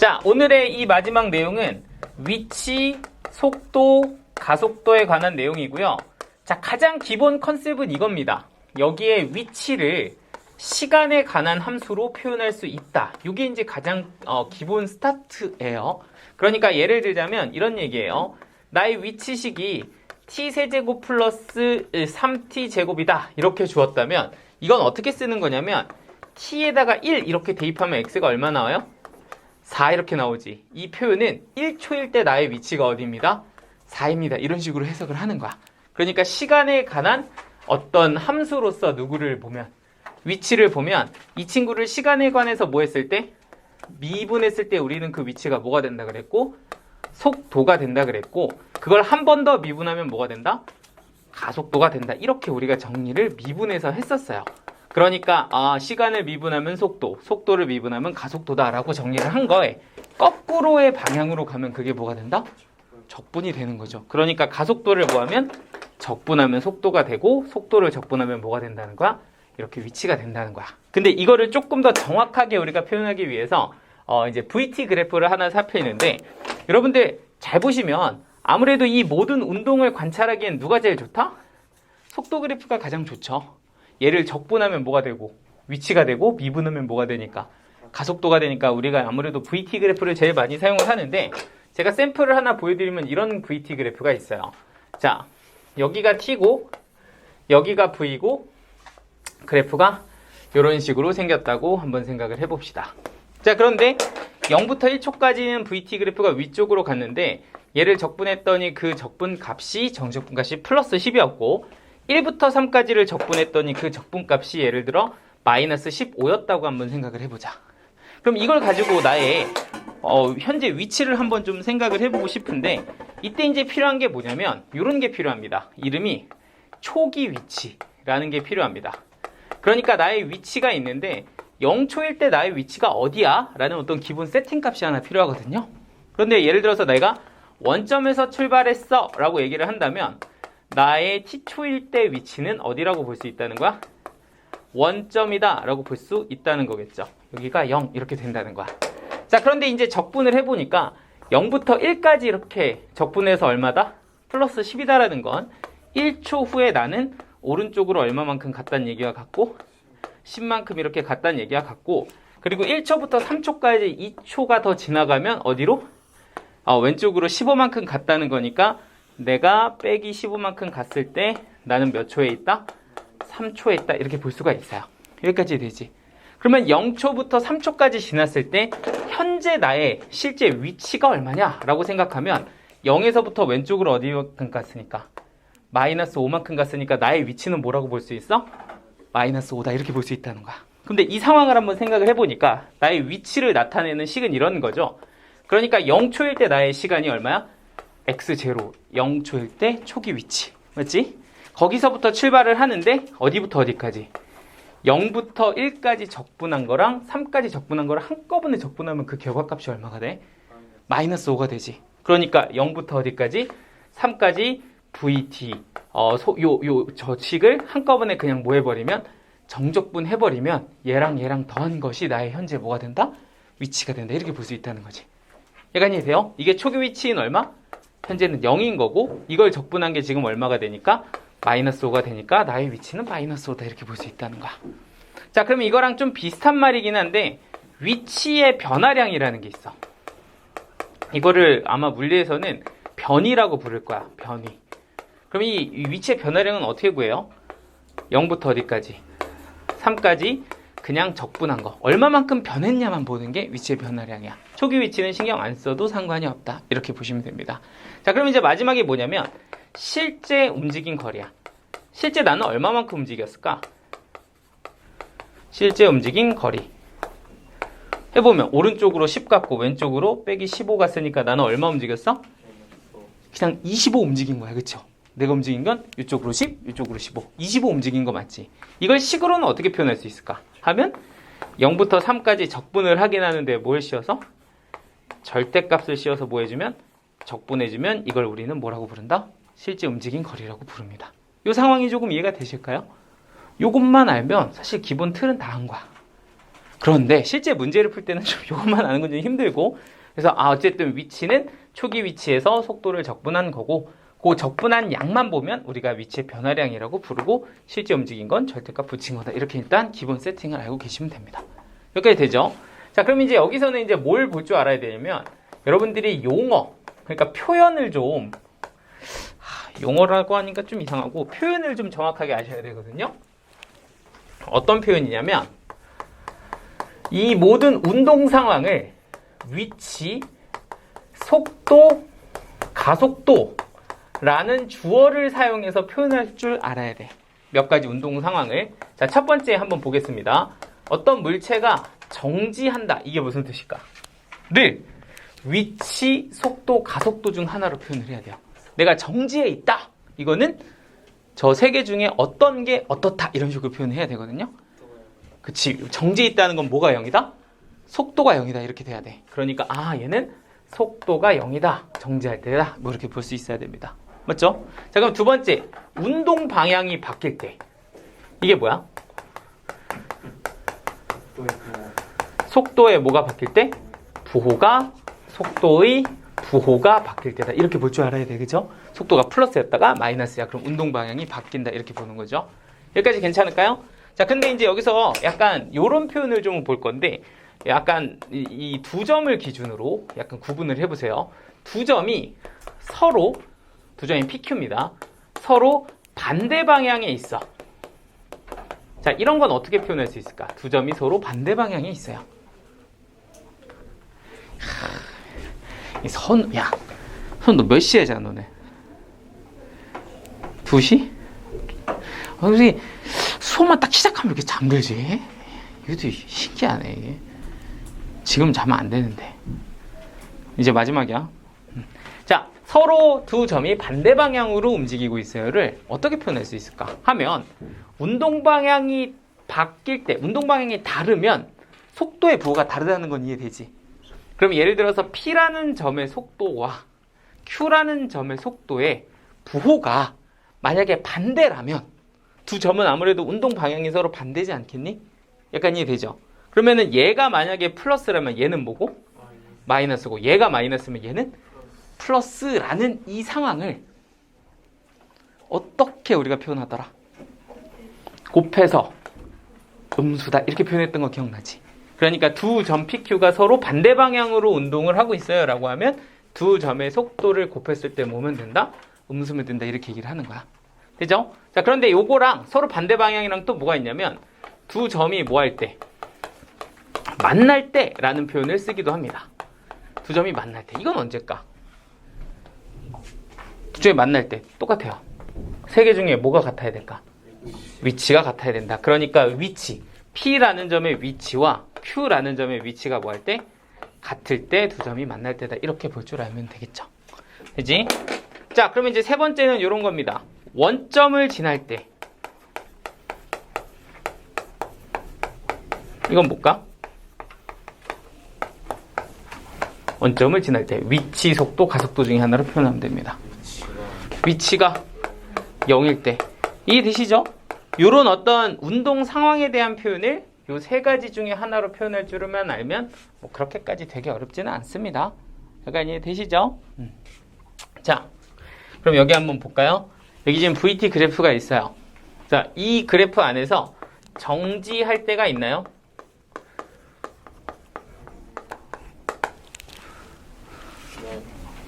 자, 오늘의 이 마지막 내용은 위치, 속도, 가속도에 관한 내용이고요. 자, 가장 기본 컨셉은 이겁니다. 여기에 위치를 시간에 관한 함수로 표현할 수 있다. 이게 이제 가장 기본 스타트예요. 그러니까 예를 들자면 이런 얘기예요. 나의 위치식이 t세제곱 플러스 3t제곱이다. 이렇게 주었다면 이건 어떻게 쓰는 거냐면 t에다가 1 이렇게 대입하면 x가 얼마 나와요? 4 이렇게 나오지. 이 표현은 1초일 때 나의 위치가 어디입니다? 4입니다. 이런 식으로 해석을 하는 거야. 그러니까 시간에 관한 어떤 함수로서 누구를 보면 위치를 보면 이 친구를 시간에 관해서 뭐 했을 때? 미분했을 때 우리는 그 위치가 뭐가 된다 그랬고 속도가 된다 그랬고 그걸 한 번 더 미분하면 뭐가 된다? 가속도가 된다. 이렇게 우리가 정리를 미분해서 했었어요. 그러니까 시간을 미분하면 속도, 속도를 미분하면 가속도다라고 정리를 한 거에 거꾸로의 방향으로 가면 그게 뭐가 된다? 적분이 되는 거죠. 그러니까 가속도를 뭐하면 적분하면 속도가 되고 속도를 적분하면 뭐가 된다는 거야? 이렇게 위치가 된다는 거야. 근데 이거를 조금 더 정확하게 우리가 표현하기 위해서 이제 VT 그래프를 하나 살펴있는데 여러분들 잘 보시면 아무래도 이 모든 운동을 관찰하기엔 누가 제일 좋다? 속도 그래프가 가장 좋죠. 얘를 적분하면 뭐가 되고 위치가 되고 미분하면 뭐가 되니까 가속도가 되니까 우리가 아무래도 VT 그래프를 제일 많이 사용을 하는데 제가 샘플을 하나 보여드리면 이런 VT 그래프가 있어요. 자, 여기가 T고 여기가 V고 그래프가 이런 식으로 생겼다고 한번 생각을 해봅시다. 자, 그런데 0부터 1초까지는 VT 그래프가 위쪽으로 갔는데 얘를 적분했더니 그 적분 값이 정적분 값이 플러스 10이었고 1부터 3까지를 적분했더니 그 적분 값이 예를 들어 마이너스 15였다고 한번 생각을 해보자. 그럼 이걸 가지고 나의 현재 위치를 한번 좀 생각을 해보고 싶은데 이때 이제 필요한 게 뭐냐면 이런 게 필요합니다. 이름이 초기 위치라는 게 필요합니다. 그러니까 나의 위치가 있는데 0초일 때 나의 위치가 어디야? 라는 어떤 기본 세팅 값이 하나 필요하거든요. 그런데 예를 들어서 내가 원점에서 출발했어 라고 얘기를 한다면 나의 t초일 때 위치는 어디라고 볼 수 있다는 거야? 원점이다 라고 볼 수 있다는 거겠죠. 여기가 0 이렇게 된다는 거야. 자, 그런데 이제 적분을 해보니까 0부터 1까지 이렇게 적분해서 얼마다? 플러스 10이다라는 건 1초 후에 나는 오른쪽으로 얼마만큼 갔다는 얘기가 같고 10만큼 이렇게 갔다는 얘기가 같고 그리고 1초부터 3초까지 2초가 더 지나가면 어디로? 왼쪽으로 15만큼 갔다는 거니까 내가 빼기 15만큼 갔을 때 나는 몇 초에 있다? 3초에 있다. 이렇게 볼 수가 있어요. 여기까지 되지. 그러면 0초부터 3초까지 지났을 때 현재 나의 실제 위치가 얼마냐? 라고 생각하면 0에서부터 왼쪽으로 어디만큼 갔으니까? 마이너스 5만큼 갔으니까 나의 위치는 뭐라고 볼 수 있어? 마이너스 5다. 이렇게 볼 수 있다는 거야. 근데 이 상황을 한번 생각을 해보니까 나의 위치를 나타내는 식은 이런 거죠. 그러니까 0초일 때 나의 시간이 얼마야? x0, 0초일 때 초기 위치. 맞지? 거기서부터 출발을 하는데 어디부터 어디까지? 0부터 1까지 적분한 거랑 3까지 적분한 거랑 한꺼번에 적분하면 그 결과값이 얼마가 돼? 마이너스 5가 되지. 그러니까 0부터 어디까지? 3까지 VT 요 저식을 한꺼번에 그냥 뭐 해버리면 정적분 해버리면 얘랑 더한 것이 나의 현재 뭐가 된다? 위치가 된다. 이렇게 볼 수 있다는 거지. 얘가 이해돼요? 이게 초기 위치는 얼마? 현재는 0인 거고 이걸 적분한 게 지금 얼마가 되니까? 마이너스 5가 되니까 나의 위치는 마이너스 5다. 이렇게 볼 수 있다는 거야. 자, 그러면 이거랑 좀 비슷한 말이긴 한데 위치의 변화량이라는 게 있어. 이거를 아마 물리에서는 변이라고 부를 거야. 변이. 그럼 이 위치의 변화량은 어떻게 구해요? 0부터 어디까지? 3까지 그냥 적분한 거. 얼마만큼 변했냐만 보는 게 위치의 변화량이야. 초기 위치는 신경 안 써도 상관이 없다. 이렇게 보시면 됩니다. 자, 그럼 이제 마지막에 뭐냐면 실제 움직인 거리야. 실제 나는 얼마만큼 움직였을까? 실제 움직인 거리. 해보면 오른쪽으로 10 갔고 왼쪽으로 빼기 15 갔으니까 나는 얼마 움직였어? 그냥 25 움직인 거야. 그쵸? 내가 움직인 건 이쪽으로 10, 이쪽으로 15. 25 움직인 거 맞지? 이걸 식으로는 어떻게 표현할 수 있을까? 하면 0부터 3까지 적분을 하긴 하는데 뭘 씌워서? 절대값을 씌워서 뭐 해주면? 적분해주면 이걸 우리는 뭐라고 부른다? 실제 움직인 거리라고 부릅니다. 이 상황이 조금 이해가 되실까요? 요것만 알면 사실 기본 틀은 다 한 거야. 그런데 실제 문제를 풀 때는 좀 이것만 아는 건 좀 힘들고, 그래서 어쨌든 위치는 초기 위치에서 속도를 적분한 거고, 그 적분한 양만 보면 우리가 위치의 변화량이라고 부르고, 실제 움직인 건 절대값 붙인 거다. 이렇게 일단 기본 세팅을 알고 계시면 됩니다. 여기까지 되죠? 자, 그럼 이제 여기서는 이제 뭘 볼 줄 알아야 되냐면, 여러분들이 용어, 그러니까 표현을 좀, 용어라고 하니까 좀 이상하고, 표현을 좀 정확하게 아셔야 되거든요. 어떤 표현이냐면, 이 모든 운동 상황을 위치, 속도, 가속도라는 주어를 사용해서 표현할 줄 알아야 돼. 몇 가지 운동 상황을. 자, 첫 번째 한번 보겠습니다. 어떤 물체가 정지한다. 이게 무슨 뜻일까? 늘 위치, 속도, 가속도 중 하나로 표현을 해야 돼요. 내가 정지해 있다. 이거는 저 세 개 중에 어떤 게 어떻다. 이런 식으로 표현해야 되거든요. 그치. 정지해 있다는 건 뭐가 0이다? 속도가 0이다. 이렇게 돼야 돼. 그러니까 얘는 속도가 0이다. 정지할 때다. 뭐 이렇게 볼 수 있어야 됩니다. 맞죠? 자, 그럼 두 번째. 운동 방향이 바뀔 때. 이게 뭐야? 속도의 뭐가 바뀔 때? 부호가 속도의 부호가 바뀔 때다. 이렇게 볼 줄 알아야 돼. 그죠? 속도가 플러스였다가 마이너스야. 그럼 운동 방향이 바뀐다. 이렇게 보는 거죠. 여기까지 괜찮을까요? 자, 근데 이제 여기서 약간 요런 표현을 좀 볼 건데, 약간 이 두 점을 기준으로 약간 구분을 해보세요. 두 점이 PQ입니다. 서로 반대 방향에 있어. 자, 이런 건 어떻게 표현할 수 있을까? 두 점이 서로 반대 방향에 있어요. 손 너 몇 시에 자, 너네? 2시? 선생님, 수업만 딱 시작하면 이렇게 잠들지? 이것도 신기하네, 이게. 지금 자면 안 되는데. 이제 마지막이야. 자, 서로 두 점이 반대 방향으로 움직이고 있어요를 어떻게 표현할 수 있을까? 하면, 운동 방향이 바뀔 때, 운동 방향이 다르면 속도의 부호가 다르다는 건 이해되지? 그럼 예를 들어서 P라는 점의 속도와 Q라는 점의 속도의 부호가 만약에 반대라면 두 점은 아무래도 운동 방향이 서로 반대지 않겠니? 약간 이해되죠? 그러면은 얘가 만약에 플러스라면 얘는 뭐고? 마이너스고, 얘가 마이너스면 얘는 플러스라는 이 상황을 어떻게 우리가 표현하더라? 곱해서 음수다. 이렇게 표현했던 거 기억나지? 그러니까 두 점 PQ가 서로 반대 방향으로 운동을 하고 있어요 라고 하면 두 점의 속도를 곱했을 때 뭐면 된다? 음수면 된다. 이렇게 얘기를 하는 거야. 되죠? 자, 그런데 요거랑 서로 반대 방향이랑 또 뭐가 있냐면 두 점이 뭐 할 때? 만날 때 라는 표현을 쓰기도 합니다. 두 점이 만날 때. 이건 언제일까? 두 점이 만날 때 똑같아요. 세 개 중에 뭐가 같아야 될까? 위치가 같아야 된다. 그러니까 위치, P라는 점의 위치와 Q라는 점의 위치가 뭐 할 때? 같을 때 두 점이 만날 때다. 이렇게 볼 줄 알면 되겠죠. 그지? 자, 그러면 이제 세 번째는 이런 겁니다. 원점을 지날 때. 이건 뭘까? 원점을 지날 때 위치, 속도, 가속도 중에 하나로 표현하면 됩니다. 위치가 0일 때. 이해되시죠? 이런 어떤 운동 상황에 대한 표현을 요 세 가지 중에 하나로 표현할 줄만 알면 뭐 그렇게까지 되게 어렵지는 않습니다. 약간 이해되시죠? 자, 그럼 여기 한번 볼까요? 여기 지금 VT 그래프가 있어요. 자, 이 그래프 안에서 정지할 때가 있나요?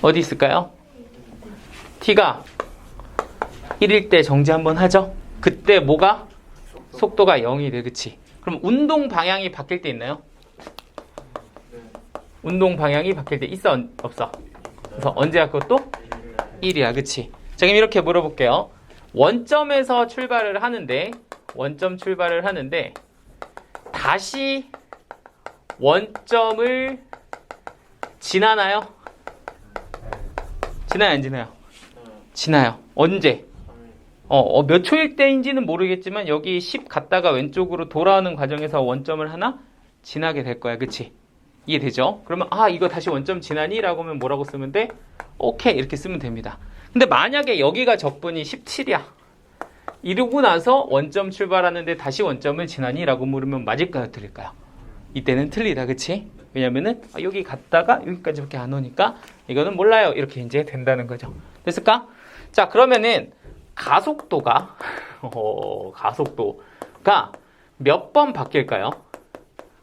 어디 있을까요? T가 1일 때 정지 한번 하죠? 그때 뭐가? 속도가 0이래, 그치? 그럼 운동 방향이 바뀔 때 있나요? 운동 방향이 바뀔 때 있어, 없어? 그래서 언제야 그것도? 1이야, 그치? 자, 그럼 이렇게 물어볼게요. 원점에서 출발을 하는데 다시 원점을 지나나요? 지나요, 안 지나요? 지나요. 언제? 몇 초일 때인지는 모르겠지만 여기 10 갔다가 왼쪽으로 돌아오는 과정에서 원점을 하나 지나게 될 거야. 그치? 이해되죠? 그러면 이거 다시 원점 지나니? 라고 하면 뭐라고 쓰면 돼? 오케이 이렇게 쓰면 됩니다. 근데 만약에 여기가 적분이 17이야. 이러고 나서 원점 출발하는데 다시 원점을 지나니? 라고 물으면 맞을까요? 틀릴까요? 이때는 틀리다. 그치? 왜냐면은 여기 갔다가 여기까지밖에 안 오니까 이거는 몰라요. 이렇게 이제 된다는 거죠. 됐을까? 자, 그러면은 가속도가 가속도가 몇 번 바뀔까요?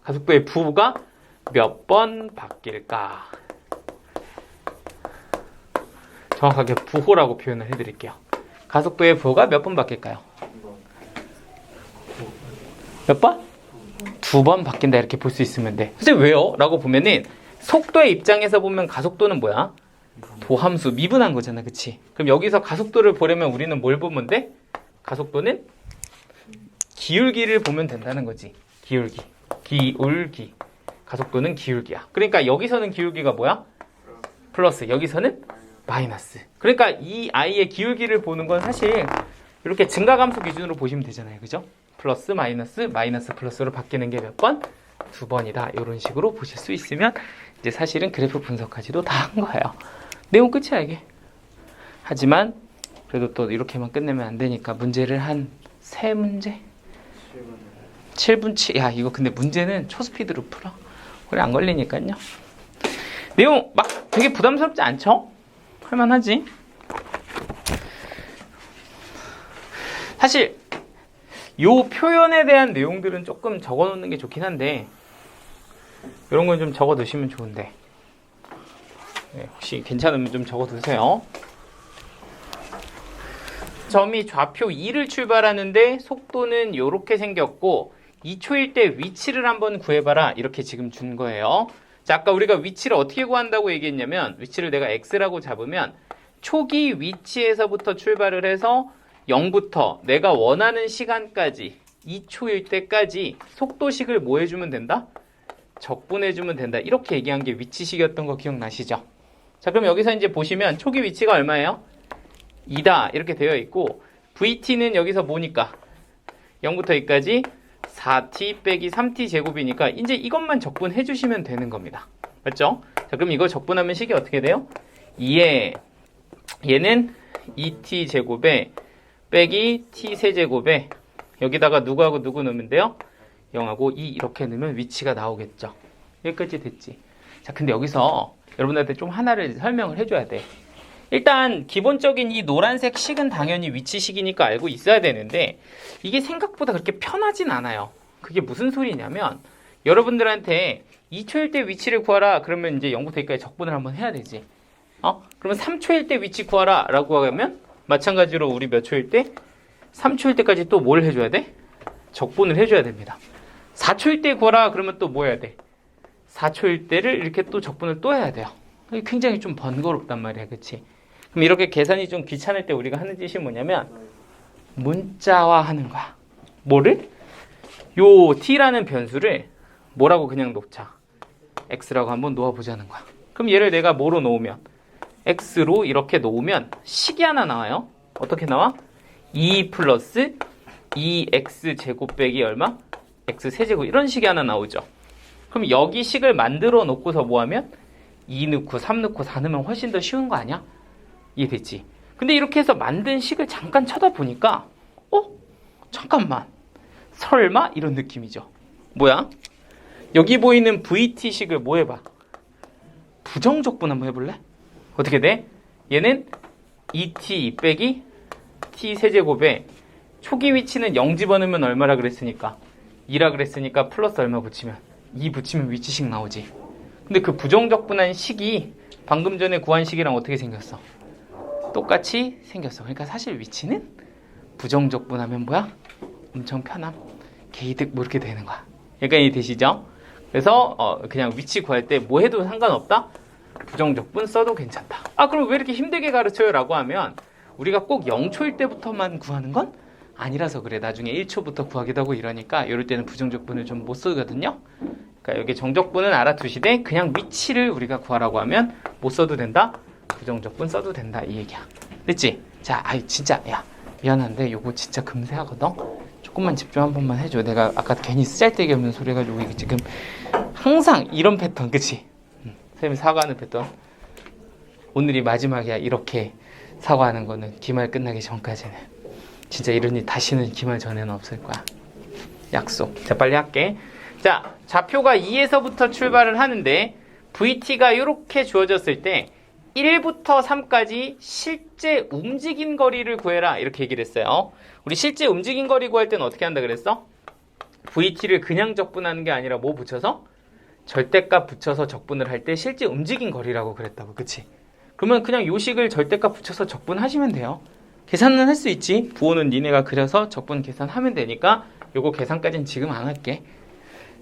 가속도의 부호가 몇 번 바뀔까? 정확하게 부호라고 표현을 해드릴게요. 가속도의 부호가 몇 번 바뀔까요? 몇 번? 2번 바뀐다 이렇게 볼 수 있으면 돼. 선생님 왜요? 라고 보면은 속도의 입장에서 보면 가속도는 뭐야? 도함수, 미분한 거잖아. 그치? 그럼 여기서 가속도를 보려면 우리는 뭘 보면 돼? 가속도는 기울기를 보면 된다는 거지. 기울기. 가속도는 기울기야. 그러니까 여기서는 기울기가 뭐야? 플러스. 여기서는 마이너스. 그러니까 이 아이의 기울기를 보는 건 사실 이렇게 증가감수 기준으로 보시면 되잖아요. 그죠? 플러스 마이너스 마이너스 플러스로 바뀌는 게 몇 번? 2번이다. 이런 식으로 보실 수 있으면 이제 사실은 그래프 분석까지도 다 한 거예요. 내용 끝이야 이게. 하지만 그래도 또 이렇게만 끝내면 안 되니까 문제를 한 3문제? 7분 야 이거 근데 문제는 초스피드로 풀어. 오래 안 걸리니까요. 내용 막 되게 부담스럽지 않죠? 할만하지? 사실 요 표현에 대한 내용들은 조금 적어 놓는 게 좋긴 한데 이런 건 좀 적어 두시면 좋은데 네, 혹시 괜찮으면 좀 적어 두세요. 점이 좌표 2를 출발하는데 속도는 이렇게 생겼고 2초일 때 위치를 한번 구해봐라 이렇게 지금 준 거예요. 자, 아까 우리가 위치를 어떻게 구한다고 얘기했냐면 위치를 내가 x라고 잡으면 초기 위치에서부터 출발을 해서 0부터 내가 원하는 시간까지 2초일 때까지 속도식을 뭐 해주면 된다? 적분해주면 된다. 이렇게 얘기한 게 위치식이었던 거 기억나시죠? 자, 그럼 여기서 이제 보시면 초기 위치가 얼마예요? 2다 이렇게 되어 있고 vt는 여기서 뭐니까 0부터 2까지 4t 빼기 3t 제곱이니까 이제 이것만 적분해 주시면 되는 겁니다. 맞죠? 자, 그럼 이거 적분하면 식이 어떻게 돼요? 2에 얘는 2t 제곱에 빼기 t 세제곱에 여기다가 누구하고 누구 넣으면 돼요? 0하고 2 이렇게 넣으면 위치가 나오겠죠. 여기까지 됐지. 자, 근데 여기서 여러분들한테 좀 하나를 설명을 해줘야 돼. 일단 기본적인 이 노란색 식은 당연히 위치식이니까 알고 있어야 되는데 이게 생각보다 그렇게 편하진 않아요. 그게 무슨 소리냐면 여러분들한테 2초일 때 위치를 구하라 그러면 이제 0부터 2까지 적분을 한번 해야 되지. 그러면 3초일 때 위치 구하라 라고 하면 마찬가지로 우리 몇 초일 때? 3초일 때까지 또 뭘 해줘야 돼? 적분을 해줘야 됩니다. 4초일 때 구하라 그러면 또 뭐 해야 돼? 4초일 때를 이렇게 또 적분을 또 해야 돼요. 굉장히 좀 번거롭단 말이야. 그치? 그럼 이렇게 계산이 좀 귀찮을 때 우리가 하는 짓이 뭐냐면 문자화하는 거야. 뭐를? 요 t라는 변수를 뭐라고 그냥 놓자. x라고 한번 놓아보자는 거야. 그럼 얘를 내가 뭐로 놓으면 x로 이렇게 놓으면 식이 하나 나와요. 어떻게 나와? 2 플러스 2x 제곱 빼기 얼마? x 세제곱 이런 식이 하나 나오죠. 그럼 여기 식을 만들어 놓고서 뭐 하면 2 넣고 3 넣고 4 넣으면 훨씬 더 쉬운 거 아니야? 이해됐지? 근데 이렇게 해서 만든 식을 잠깐 쳐다보니까 잠깐만 설마? 이런 느낌이죠. 뭐야? 여기 보이는 vt식을 뭐 해봐? 부정적분 한번 해볼래? 어떻게 돼? 얘는 2t 빼기 t 세제곱에 초기 위치는 0 집어넣으면 얼마라 그랬으니까 2라 그랬으니까 플러스 얼마 붙이면 2 붙이면 위치식 나오지. 근데 그 부정적분한 식이 방금 전에 구한 식이랑 어떻게 생겼어? 똑같이 생겼어. 그러니까 사실 위치는 부정적분하면 뭐야? 엄청 편함. 개이득 뭐 이렇게 되는 거야. 약간 이해되시죠? 그래서 그냥 위치 구할 때 뭐 해도 상관없다? 부정적분 써도 괜찮다. 그럼 왜 이렇게 힘들게 가르쳐요? 라고 하면 우리가 꼭 0초일 때부터만 구하는 건 아니라서 그래. 나중에 1초부터 구하기도 하고 이러니까 이럴 때는 부정적분을 좀 못 쓰거든요. 그러니까 여기 정적분은 알아두시되 그냥 위치를 우리가 구하라고 하면 못 써도 된다? 부정적분 써도 된다 이 얘기야. 됐지? 자, 진짜 야 미안한데 요거 진짜 금세 하거든? 조금만 집중 한 번만 해줘. 내가 아까 괜히 쓰잘데기 없는 소리 해가지고 이게 지금 항상 이런 패턴 그치? 선생님이 사과하는 패턴 오늘이 마지막이야. 이렇게 사과하는 거는 기말 끝나기 전까지는 진짜 이런 일 다시는 기말 전에는 없을 거야. 약속. 자, 빨리 할게. 자, 좌표가 2에서부터 출발을 하는데 VT가 이렇게 주어졌을 때 1부터 3까지 실제 움직인 거리를 구해라 이렇게 얘기를 했어요. 우리 실제 움직인 거리 구할 때는 어떻게 한다 그랬어? VT를 그냥 적분하는 게 아니라 뭐 붙여서? 절대값 붙여서 적분을 할 때 실제 움직인 거리라고 그랬다고. 그치? 그러면 그냥 요식을 절대값 붙여서 적분하시면 돼요. 계산은 할 수 있지. 부호는 니네가 그려서 적분 계산하면 되니까 요거 계산까지는 지금 안 할게.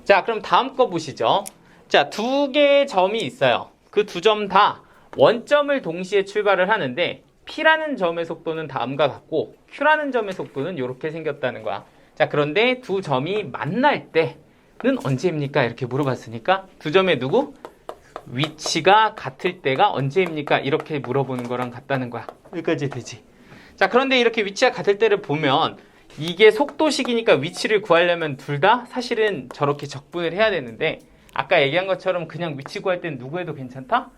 자, 그럼 다음 거 보시죠. 자, 두 개의 점이 있어요. 그 두 점 다 원점을 동시에 출발을 하는데 P라는 점의 속도는 다음과 같고 Q라는 점의 속도는 이렇게 생겼다는 거야. 자, 그런데 두 점이 만날 때는 언제입니까? 이렇게 물어봤으니까 두 점의 누구? 위치가 같을 때가 언제입니까? 이렇게 물어보는 거랑 같다는 거야. 여기까지 되지. 자, 그런데 이렇게 위치가 같을 때를 보면 이게 속도식이니까 위치를 구하려면 둘 다 사실은 저렇게 적분을 해야 되는데 아까 얘기한 것처럼 그냥 위치 구할 땐 누구 해도 괜찮다?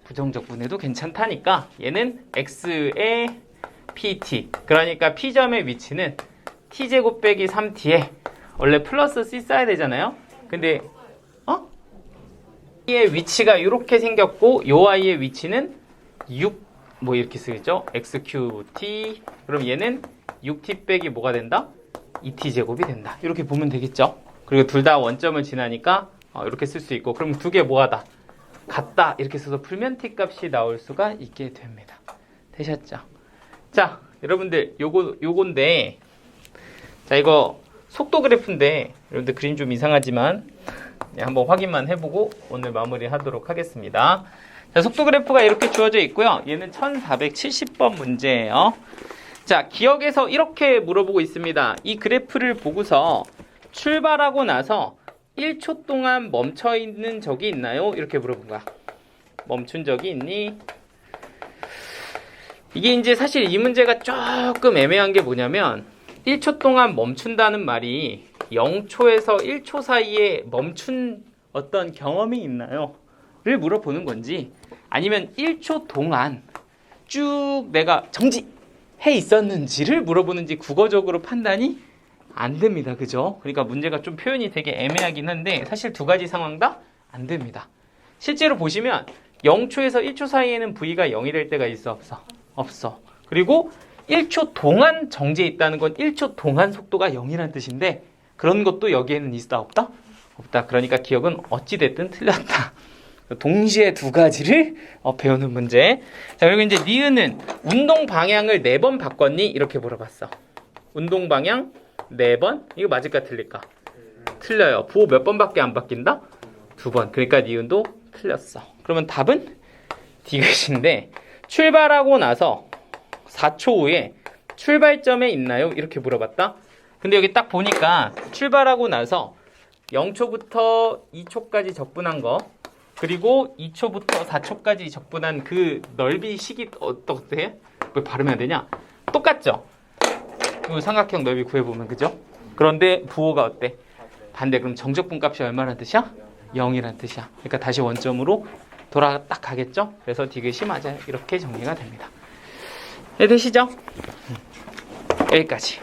부정적분해도 괜찮다니까 얘는 x의 pt 그러니까 p점의 위치는 t제곱 빼기 3t에 원래 플러스 c 써야 되잖아요. 근데 이의 위치가 이렇게 생겼고 요 i의 위치는 6 뭐 이렇게 쓰겠죠. xqt 그럼 얘는 6t 빼기 뭐가 된다? 2t제곱이 된다. 이렇게 보면 되겠죠. 그리고 둘 다 원점을 지나니까 이렇게 쓸 수 있고 그럼 두 개 뭐하다? 같다 이렇게 써서 풀면 t값이 나올 수가 있게 됩니다. 되셨죠? 자, 여러분들 요건데 자, 이거 속도 그래프인데 여러분들 그림 좀 이상하지만 한번 확인만 해보고 오늘 마무리 하도록 하겠습니다. 자, 속도 그래프가 이렇게 주어져 있고요. 얘는 1470번 문제예요. 자, 기억에서 이렇게 물어보고 있습니다. 이 그래프를 보고서 출발하고 나서 1초 동안 멈춰 있는 적이 있나요? 이렇게 물어본 거야. 멈춘 적이 있니? 이게 이제 사실 이 문제가 조금 애매한 게 뭐냐면 1초 동안 멈춘다는 말이 0초에서 1초 사이에 멈춘 어떤 경험이 있나요? 를 물어보는 건지 아니면 1초 동안 쭉 내가 정지해 있었는지를 물어보는지 국어적으로 판단이 안 됩니다. 그죠? 그러니까 문제가 좀 표현이 되게 애매하긴 한데 사실 두 가지 상황 다 안 됩니다. 실제로 보시면 0초에서 1초 사이에는 V가 0이 될 때가 있어 없어? 없어. 그리고 1초 동안 정지해 있다는 건 1초 동안 속도가 0이라는 뜻인데 그런 것도 여기에는 있다 없다? 없다. 그러니까 기억은 어찌됐든 틀렸다. 동시에 두 가지를 배우는 문제. 자, 그리고 이제 니은은 운동 방향을 4번 바꿨니? 이렇게 물어봤어. 운동 방향 4번? 이거 맞을까 틀릴까? 틀려요. 부호 몇 번밖에 안 바뀐다? 2번. 그러니까 니은도 틀렸어. 그러면 답은 디귿인데 출발하고 나서 4초 후에 출발점에 있나요? 이렇게 물어봤다. 근데 여기 딱 보니까 출발하고 나서 0초부터 2초까지 적분한 거 그리고 2초부터 4초까지 적분한 그 넓이 식이 어떻게? 왜 발음해야 되냐? 똑같죠? 그 삼각형 넓이 구해보면 그죠? 그런데 부호가 어때? 반대. 그럼 정적분 값이 얼마란 뜻이야? 0이란 뜻이야. 그러니까 다시 원점으로 딱 가겠죠? 그래서 디귿이 맞아요. 이렇게 정리가 됩니다. 네, 되시죠? 여기까지.